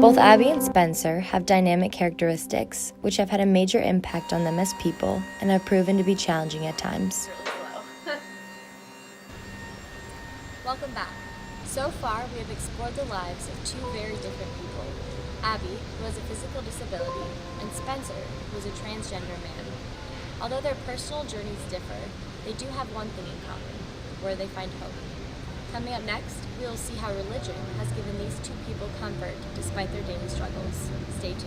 Both Abby and Spencer have dynamic characteristics, which have had a major impact on them as people and have proven to be challenging at times. Welcome back. So far, we have explored the lives of two very different people. Abby, who has a physical disability, and Spencer, who is a transgender man. Although their personal journeys differ, they do have one thing in common, where they find hope. Coming up next, we will see how religion has given these two people comfort despite their daily struggles. Stay tuned.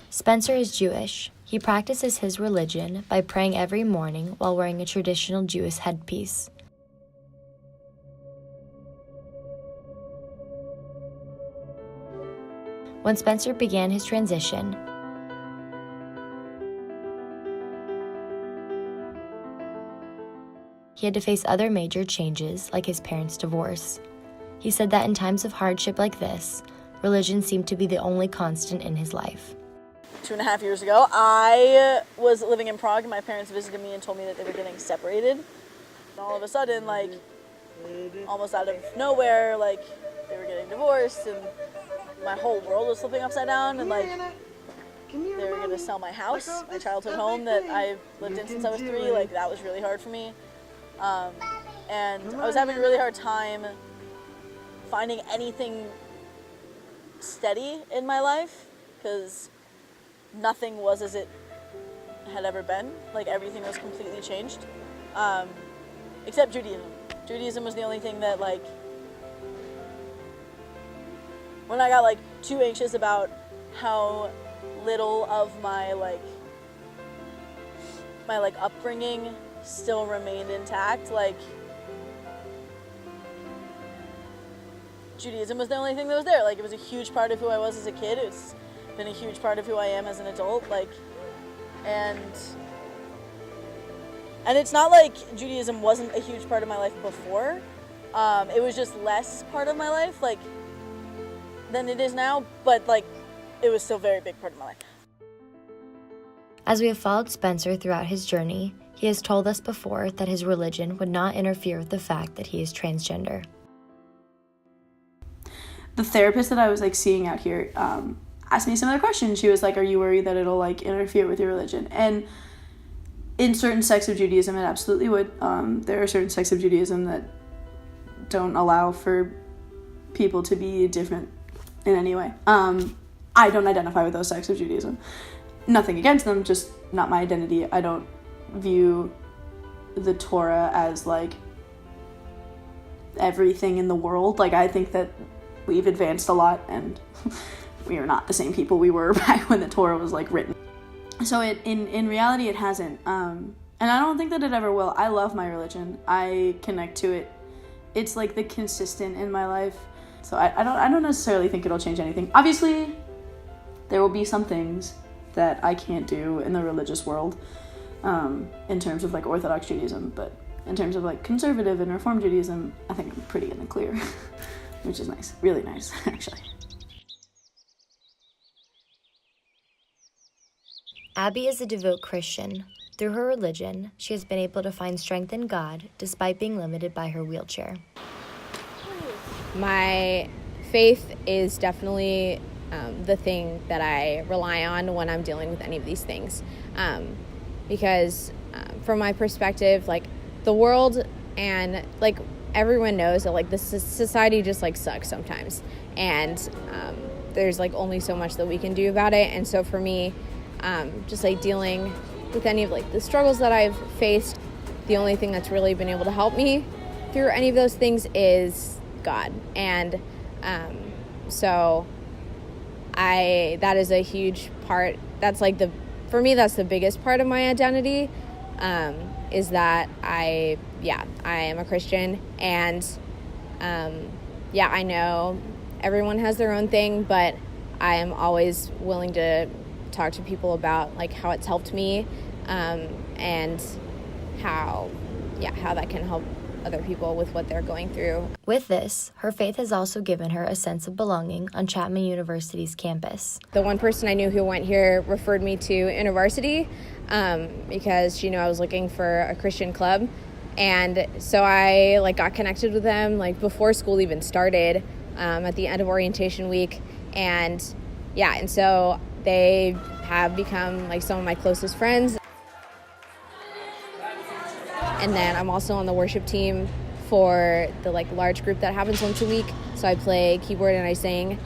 Spencer is Jewish. He practices his religion by praying every morning while wearing a traditional Jewish headpiece. When Spencer began his transition, he had to face other major changes like his parents' divorce. He said that in times of hardship like this, religion seemed to be the only constant in his life. 2.5 years ago, I was living in Prague and my parents visited me and told me that they were getting separated. And all of a sudden, like, almost out of nowhere, like, they were getting divorced and my whole world was flipping upside down, and like, they were gonna sell my house, my childhood home that I've lived in since I was 3. Like, that was really hard for me. And I was having a really hard time finding anything steady in my life because nothing was as it had ever been. Like, everything was completely changed, except Judaism. Judaism was the only thing that, like, when I got, like, too anxious about how little of my upbringing still remained intact, like, Judaism was the only thing that was there. Like, it was a huge part of who I was as a kid. It's been a huge part of who I am as an adult, like, and it's not like Judaism wasn't a huge part of my life before. It was just less part of my life, like, than it is now, but, like, it was still a very big part of my life. As we have followed Spencer throughout his journey, he has told us before that his religion would not interfere with the fact that he is transgender. The therapist that I was, like, seeing out here asked me some other questions. She was like, are you worried that it'll, like, interfere with your religion? And in certain sects of Judaism, it absolutely would. There are certain sects of Judaism that don't allow for people to be different in any way. I don't identify with those sects of Judaism. Nothing against them, just not my identity. I don't view the Torah as, like, everything in the world. Like, I think that we've advanced a lot and we are not the same people we were back when the Torah was, like, written. So in reality it hasn't, and I don't think that it ever will. I love my religion. I connect to it. It's, like, the consistent in my life. So I don't necessarily think it'll change anything. Obviously, there will be some things that I can't do in the religious world, in terms of, like, Orthodox Judaism, but in terms of, like, conservative and Reform Judaism, I think I'm pretty in the clear, which is nice, really nice, actually. Abby is a devout Christian. Through her religion, she has been able to find strength in God despite being limited by her wheelchair. My faith is definitely the thing that I rely on when I'm dealing with any of these things. Because from my perspective, like, the world and, like, everyone knows that, like, the society just, like, sucks sometimes. And there's, like, only so much that we can do about it. And so for me, just, like, dealing with any of, like, the struggles that I've faced, the only thing that's really been able to help me through any of those things is God. And so that is a huge part. That's, like, for me, that's the biggest part of my identity, is that I am a Christian. And I know everyone has their own thing, but I am always willing to talk to people about, like, how it's helped me, and how that can help other people with what they're going through. With this, her faith has also given her a sense of belonging on Chapman University's campus. The one person I knew who went here referred me to InterVarsity because she knew I was looking for a Christian club. And so I got connected with them before school even started at the end of orientation week. And so they have become some of my closest friends. And then I'm also on the worship team for the large group that happens once a week. So I play keyboard and I sing.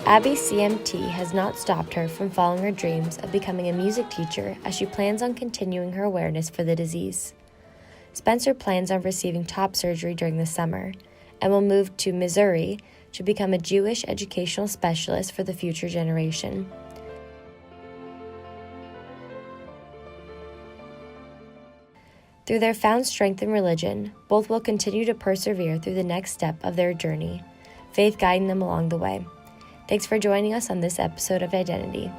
Abby's CMT has not stopped her from following her dreams of becoming a music teacher as she plans on continuing her awareness for the disease. Spencer plans on receiving top surgery during the summer and will move to Missouri to become a Jewish educational specialist for the future generation. Through their found strength in religion, both will continue to persevere through the next step of their journey, faith guiding them along the way. Thanks for joining us on this episode of Identity.